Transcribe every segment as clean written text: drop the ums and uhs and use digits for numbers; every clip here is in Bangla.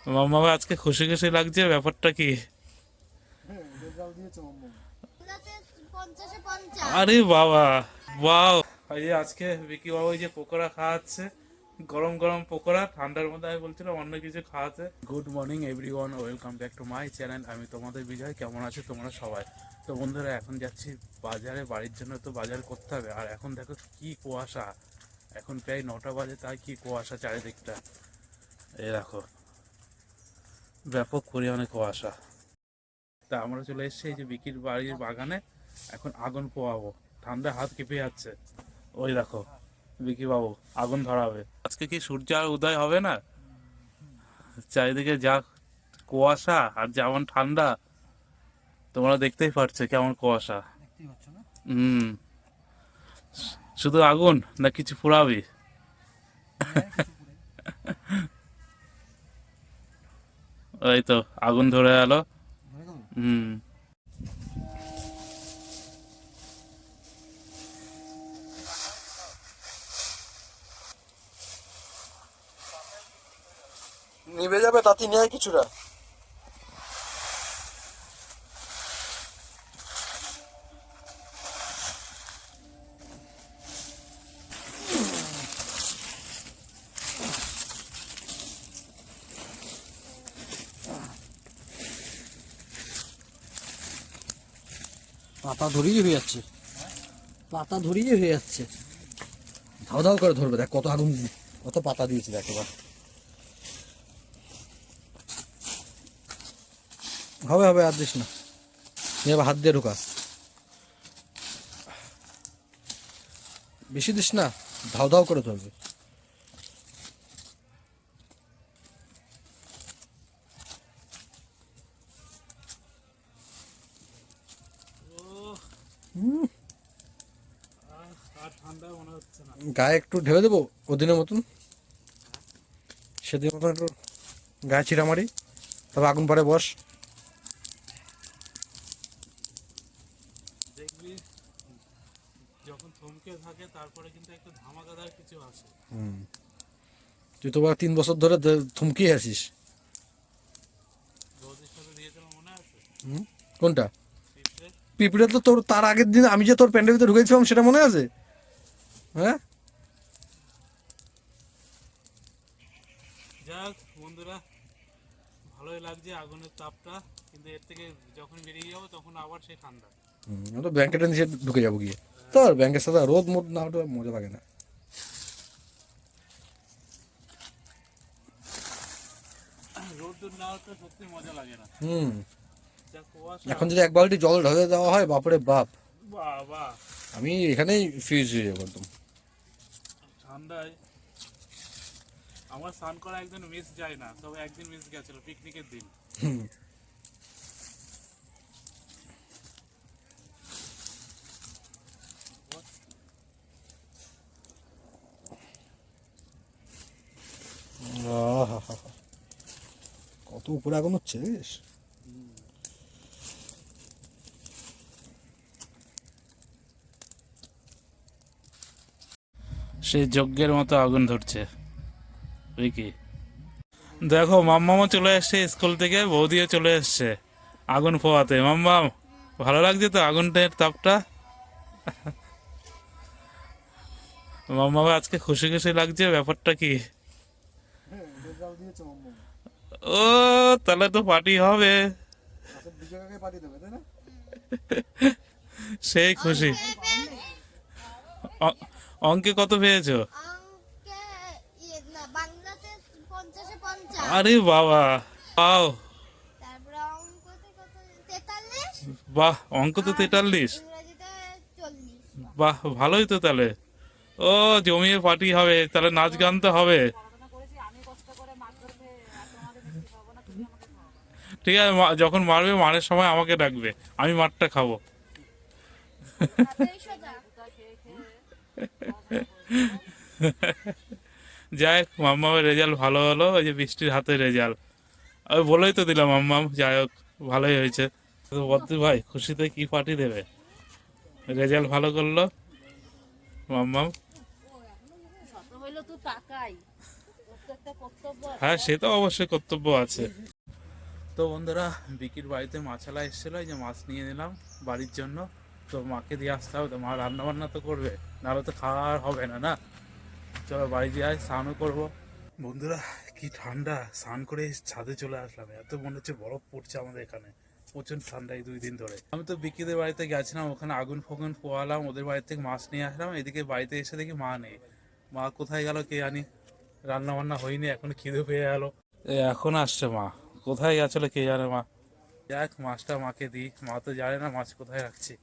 মাম্মা আজকে খুশি খুশি লাগছে, ব্যাপারটা কি? আরে বাবা, বাও! এই যে আজকে বিকি বাবু এই যে পকোড়া খাওয়াচ্ছে, গরম গরম পকোড়া। ঠান্ডার মধ্যে আমি বলছিলাম অন্য কিছু খাওয়াতে। Good morning everyone, welcome back to my channel. আমি তোমাদের বিজয়। কেমন আছো তোমরা সবাই? তো বন্ধুরা, এখন যাচ্ছি বাজারে, বাড়ির জন্য তো বাজার করতে হবে। আর এখন দেখো কি কুয়াশা, এখন প্রায় 9টা বাজে, তাই কি কুয়াশা চারিদিকটা। এই দেখো, ব্যাপক পরিমাণে কুয়াশা। তা আমরা চলে এসেছি এই যে বিকির বাড়ির বাগানে, এখন আগুন পোয়াবো। ঠান্ডা হাত কেঁপে যাচ্ছে। ওই দেখো বিকি বাবু আগুন ধরাবে। আজকে কি সূর্য আর উদয় হবে না? চারিদিকে যা কুয়াশা আর যেমন ঠান্ডা, তোমরা দেখতেই পারছো কেমন কুয়াশা। হুম। শুধু আগুন না কিছু পুরাবি? ওই তো আগুন ধরে গেল। হুম। নিভে যাবে তাতে নেয় কিছুটা। পাতা ধরিয়ে হয়ে যাচ্ছে, পাতা ধরিয়ে হয়ে যাচ্ছে, ধাও ধাও করে ধরবে। দেখ কত আগুন, কত পাতা দিয়েছি দেখ এবার। হবে হবে, আর দিস না, এবার হাত দিয়ে ঢোকা, বেশি দিস না, ধাও ধাও করে ধরবে। আর ঠান্ডা মনে হচ্ছে না। গায়ে একটু ঢেলে দেবো ওদিনের মতন, সেদিনের মতন একটু গায়ে ছিঁড়া মারি, তবে আগুন পরে বস। দেখবি যখন থমকে থাকে তারপরে কিন্তু একটা ধামাকাদার কিছু আসে। তুই তো 3 বছর ধরে থমকিয়ে আছিস। বৌদির সাথে দিয়েছিলাম মনে আছে? কোনটা? পিঁপড়ে। পিঁপড়ে তো তোর তার আগের দিন আমি যে তোর প্যান্টের ভিতরে ঢুকেছিলাম সেটা মনে আছে? হ্যাঁ, যাক বন্ধুরা, ভালোই লাগছে আগুনের তাপটা, কিন্তু এর থেকে যখন বেরিয়ে যাবো তখন আবার সেই ঠান্ডা। আমি তো ব্যাংকেটা নিচে ঢুকে যাবো গিয়ে। তোর ব্যাংকের সাথে রোদ মোদ না ওঠা মজা লাগে না। রোদ্দুর না হলে তো সত্যি মজা লাগে না। হুম। যা কুয়াশা। এখন যদি 1 বালতি জল ঢেলে দেওয়া হয়, বাপরে বাপ, বাবা, আমি এখানেই ফিউজ হয়ে যাবো একদম। ঠান্ডায় আমার স্নান করা একদিন মিস যায় না, তবে একদিন মিস গেছিল পিকনিকের দিন। আহা, কত উপরে আগুন হচ্ছে দেখিস? সেই যজ্ঞের মতো আগুন ধরছে। কি দেখো, মাম্মামও চলে এসছে স্কুল থেকে, বৌদিও চলে এসছে আগুন পোয়াতে। মাম্মাম, ভালো লাগছে তো আগুনটার তাপটা? মাম্মা আজকে খুশি খুশি লাগছে, ব্যাপারটা কি? ও, তাহলে তো পার্টি হবে। সেই খুশি। অঙ্কে কত পেয়েছো? আরে বাবা, পাও! বাহ, অঙ্ক তো 43। বাহ, ভালোই তো তাহলে। ও, জমিয়ে পার্টি হবে তাহলে, নাচ গান তো হবে। ঠিক আছে, যখন মারবে মারের সময় আমাকে ডাকবে, আমি মারটা খাবো। যাই হোক, মাম্মামের রেজাল্ট ভালো হলো, ওই যে বৃষ্টির হাতে রেজাল্ট। আমি বলেই তো দিলাম মাম্মাম, যাই হোক ভালোই হয়েছে। তো বদ্দি ভাই খুশিতে কি পার্টি দেবে? রেজাল্ট ভালো করলো মাম্মাম। একটা কর্তব্য আছে। হ্যাঁ, সে তো অবশ্যই কর্তব্য আছে। তো বন্ধুরা, বিকির বাড়িতে মাছালা এসেছিলো, এই যে মাছ নিয়ে নিলাম বাড়ির জন্য। তো মাকে দিয়ে আসতে হবে, তো মা রান্না বান্না তো করবে, নাহলে তো খাওয়া আর হবে না না। চলো বাড়ি দিয়ে স্নানও করবো। বন্ধুরা, কি ঠান্ডা! স্নান করে ছাদে চলে আসলাম, এত মনে হচ্ছে বরফ পড়ছে আমাদের এখানে। প্রচন্ড ঠান্ডা এই 2 দিন ধরে। আমি তো বিকিদের বাড়িতে গেছিলাম, ওখানে আগুন ফাগুন পোয়ালাম, ওদের বাড়ি থেকে মাছ নিয়ে আসলাম। এদিকে বাড়িতে এসে দেখি মা নেই। মা কোথায় গেল কে জানি। রান্না বান্না হয়নি, এখন খিদে পেয়ে গেল। এখন আসছে মা, কোথায় গেছিল কে জানে মা। যাক, মাছটা মাকে দিই, মা তো জানে না মাছ কোথায় রাখছি।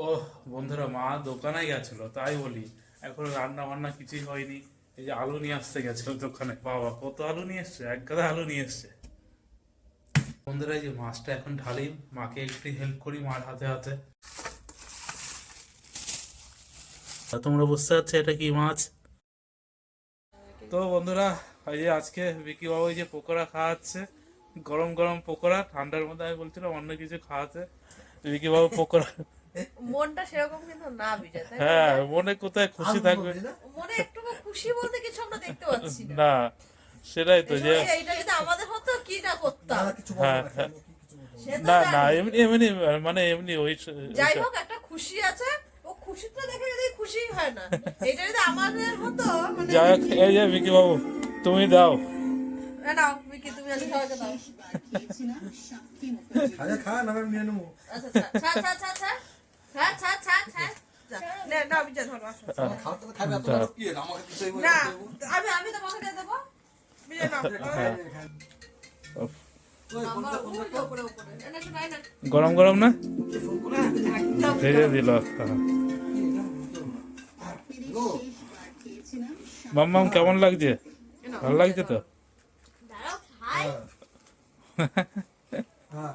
ও বন্ধুরা, মা দোকানে গেছিল তাই বলি, এখন রান্না বান্না কিছুই হয়নি। এই যে আলু নিয়ে আসতে গেছিল দোকানে, বাবা কত আলু নিয়ে এসছে, এক গাদা আলু নিয়ে এসছে। বন্ধুরা, এই যে মাছটা এখন ঢালি, মাকে একটু হেল্প করি মার হাতে হাতে। তা তোমরা বুঝতে পারছো এটা কি মাছ? তো বন্ধুরা, এই যে আজকে বিকি বাবু এই যে পকোড়া খাওয়াচ্ছে, গরম গরম পকোড়া। ঠান্ডার মধ্যে আমি বলছিলাম অন্য কিছু খাওয়াতে, বিকি বাবু পকোড়া। মনটা সেরকম কিন্তু না বিজয়, তাই না? হ্যাঁ, মনে কোথায় খুশি থাকবে? মনে একটু খুশি বলতে কিছু আমরা দেখতে পাচ্ছি না। না, সেটাই তো যে। এইটা যদি আমাদের হতো কি না করতাম। হ্যাঁ হ্যাঁ, সে তো না না, জানি। এমনি এমনি, মানে এমনি ওই যাই হোক, একটা খুশি আছে, ও খুশিটা দেখে যদি খুশি হয় না, এটা যদি আমাদের হতো মানে। যাই হোক, এই যে বিকি বাবু, তুমি দাও। নাও মিকি, তুমি আজ খাওয়াকে দাও। আরে খা না, আমি নিয়ে নেবো। আচ্ছা ছাড় ছাড় ছাড় ছাড় ছাড় ছাড় ছাড় ছাড় যা। নে নাও বিজয়, ধরো আসো। খাওয়া তো খাবে, এত বড় কি আমাকে দিতেই বলে না, দেবো। আমি তোমাকে দিয়ে দেবো। বিজয় নাও। নাম্বার উপরে উপরে। এনে শোনা না। গরম গরম না, একদম ভেজে দিল। মাম্মাম কেমন লাগছে? ভালো লাগছে তো? দাঁড়াও খাই। হ্যাঁ,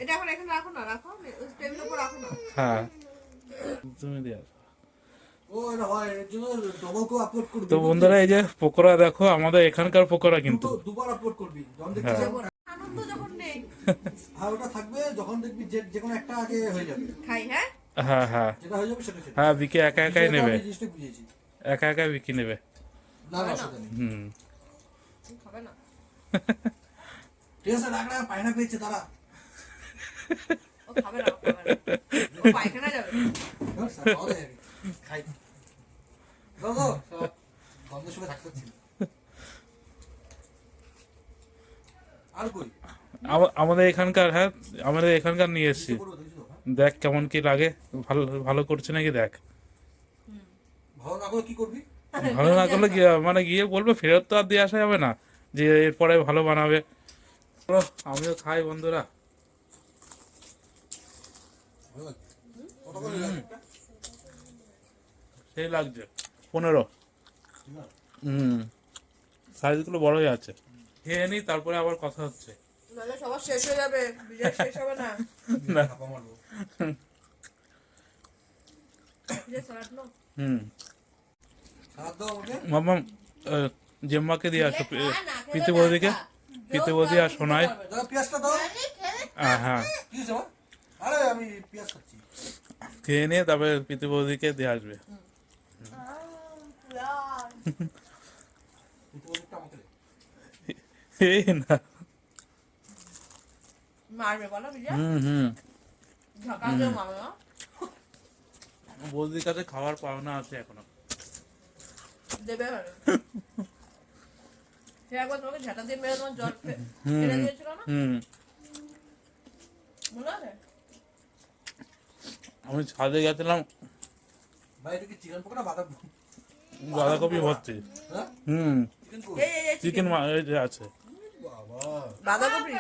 এটা এখন এখানে রাখো না, রাখো টেবিলের উপর রাখো না। হ্যাঁ, তুমি দিয়ে আসো। ও এটা হয়, এর জন্য ডবল কো আপলোড করবি। তো বন্ধুরা, এই যে পকোড়া দেখো, আমাদের এখানকার পকোড়া কিন্তু। দুবার আপলোড করবি, যখন দেখবি হ্যাঁ। আনন্দ যখন নেই আর ওটা থাকবে, যখন দেখবি যে কোনো একটা আগে হয়ে যাবে, খাই। হ্যাঁ হ্যাঁ হ্যাঁ যেটা হয়ে যাবে সেটা সেটা। হ্যাঁ, বিকি একা একাই নেবে, আমি জিনিসটা বুঝিয়েছি। একা একা বিকি নেবে। না না, সেটা নেই। হুম। তুমি খাবে না। ঠিক আছে, রাখ রাখ, পায়না পেয়েছে তারা। ও খাবে না, ও খাবে না। ও পায়খানা যাবে। খাই দাও দাও, সব গন্ধের সঙ্গে থাকতে ছিল। আর কই আমাদের এখানকার, হ্যাঁ আমাদের এখানকার নিয়ে এসছি। করবো দেখছো? দেখ কেমন কি লাগে, ভালো ভালো করছে নাকি দেখ। ভালো না করে কি করবি? ভালো না করলে মানে গিয়ে বলবে, ফেরত তো আর দিয়ে আসা যাবে না, যে এরপরে ভালো বানাবে। চলো, আমিও খাই বন্ধুরা। ভালো লাগে। কত করে লাগে একটা? সেই লাগছে 15। সাইজগুলো বড়ই আছে। খেয়ে নি, তারপরে আবার কথা হচ্ছে। নাহলে সবার শেষ হয়ে যাবে, বিজয় শেষ হবে না। না। চাপা মারবো। বিজয় স্যালাড নাও। সাহায্য দাও আমাকে। মাম্মাম, জেম্মাকে দিয়ে আসো, পিতে বৌদিকে, পিতে বৌদি আর শোনায়। দাও পেঁয়াজটা দাও। হ্যাঁ, কি হয়েছে আমার? আরে আমি পেঁয়াজ খাচ্ছি। খেয়ে নিয়ে তারপরে পিতে বৌদিকে দিয়ে আসবে। ওদিকটা আমাকে দে। এই না। মারবে বলো বিজয়, হুম। ঝাঁকা দিয়ে মারবে না। বৌদির কাছে খাবার পাওনা আছে এখনো। দেবে না। সে একবার তোমাকে ঝাঁটা দিয়ে মেরে তোমার জ্বর ফেলে দিয়েছিল না, মনে আছে? আমি ছাদে গেছিলাম, ভাই এটা কি চিকেন পকোড়া বাঁধা? বাঁধাকপি ভর্তি। হ্যাঁ? চিকেন কই? এই চিকেন আছে। বাবা, বাঁধাকপি।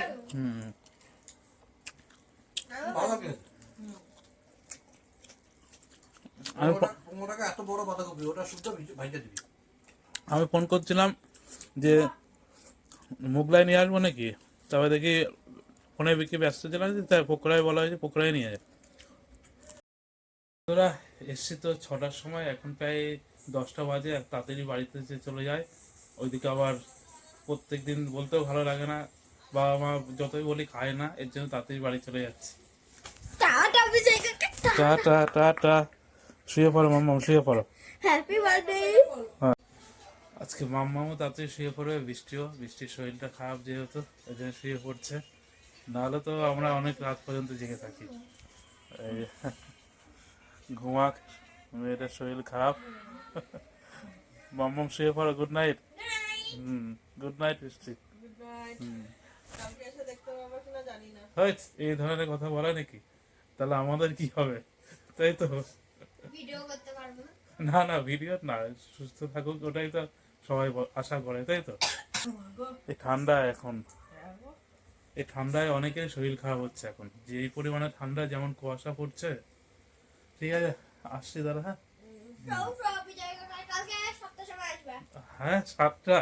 বাঁধাকপি আছে। আমি 15 টাকা এত বড় বাঁধাকপি, ওটা শুদ্ধ ভাইজা দিবি। আমি ফোন করছিলাম যে মোগলাই নিয়ে আসবো নাকি, তবে দেখি ফোনে বিকে ব্যস্ত ছিলাম, তাই পকোড়ায় বলা হয়েছে পকোড়াই নিয়ে যায়। তোরা এসছি তো 6টার সময়, এখন প্রায় 10টা বাজে। তাড়াতাড়ি বাড়িতে যে চলে যায়। ওইদিকে আবার প্রত্যেক দিন বলতেও ভালো লাগে না, বাবা মা যতই বলি খায় না, এর জন্য তাড়াতাড়ি বাড়ি চলে যাচ্ছে। টাটা বিজয় কাকা, টাটা টাটা, শুয়ে পড়ো মাম্মা, শুয়ে পড়ো। Happy birthday. আজকে মাম্মামও তাড়াতাড়ি শুয়ে পড়বে, বৃষ্টির শরীরটা খারাপ যেহেতু এই জন্য শুয়ে পড়ছে, নাহলে তো আমরা অনেক রাত পর্যন্ত জেগে থাকি। এই ঘুমাক, মেয়েটার শরীর খারাপ। মাম্মাম শুয়ে পড়ো, গুড নাইট। গুড নাইট বৃষ্টি। Good night. কালকে এসে দেখতে পাবো কিনা জানি না। হয় এই ধরনের কথা বলে নাকি? তাহলে আমাদের কি হবে, তাই তো? ভিডিও করতে পারবো না। না না, ভিডিও না, সুস্থ থাকুক ওটাই তো সবাই আশা করে, তাই তো? এই ঠান্ডা এখন, এই ঠান্ডায় অনেকের শরীর খারাপ হচ্ছে এখন, যে এই পরিমাণে ঠান্ডা, যেমন কুয়াশা পড়ছে। ঠিক আছে, আসছি দাদা। হ্যাঁ কালকে 7টার সময় আসবে। হ্যাঁ, 7টা।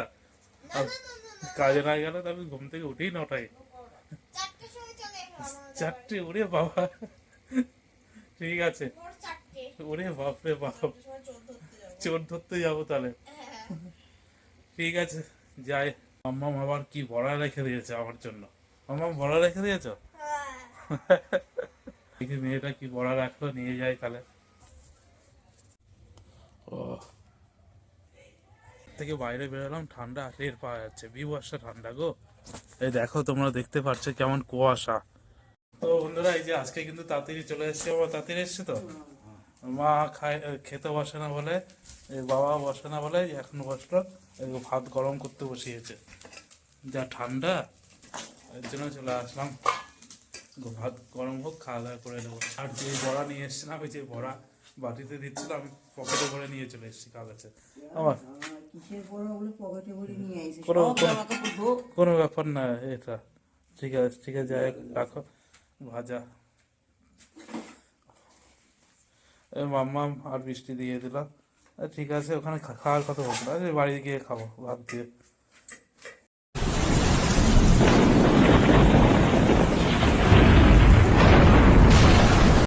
না না না না না, কাজে না গেলে তবে ঘুম থেকে উঠেই 9টায়। 4টার সময় চলে এসো আমাদের 4টে? ওরে বাবা, ঠিক আছে। বাড়ি। ভোর 4টে। ওরে বাপরে বাপ, সময় চোর ধরতে যাবো। চোর ধরতে যাবো তাহলে? হ্যাঁ। ঠিক আছে, যাই। মাম্মাম আবার কি বড়া রেখে দিয়েছে আমার জন্য। মাম্মাম বড়া রেখে দিয়েছো? দেখি মেয়েটা কি বড়া রাখলো, নিয়ে যাই তাহলে। ও, থেকে বাইরে বেরোলাম, ঠান্ডা টের পাওয়া যাচ্ছে, বিভৎস ঠান্ডা গো। এই দেখো, তোমরা দেখতে পাচ্ছ কেমন কুয়াশা। তো বন্ধুরা, এই যে আজকে কিন্তু তাড়াতাড়ি চলে এসছে, বাবা তাড়াতাড়ি এসছে তো। মা খেতে বসে না বলে, এই বাবা বসে না বলে এখন বসলো, এই ভাত গরম করতে বসিয়েছে। যা ঠান্ডা, এর জন্য চলে আসলাম। ভাত গরম হোক, খাওয়া দাওয়া করে নেবো। আর যে বড়া নিয়ে এসছিলাম, ওই যে বড়া বাটিতে দিচ্ছিল, আমি পকেটে করে নিয়ে চলে এসেছি কাগজে। আমার কিসের বড় ওগুলো পকেটে ভরে নিয়ে আইছে কোনো সব জামা কাপড় ধো কোনো ব্যাপার না এটা। ঠিক আছে, ঠিক আছে, যাই হোক, রাখো ভাজা। মাম্মাম আর বৃষ্টি দিয়ে দিলাম। ঠিক আছে, ওখানে খাওয়ার কথা বলতো না, বাড়ি গিয়ে খাবো ভাত দিয়ে।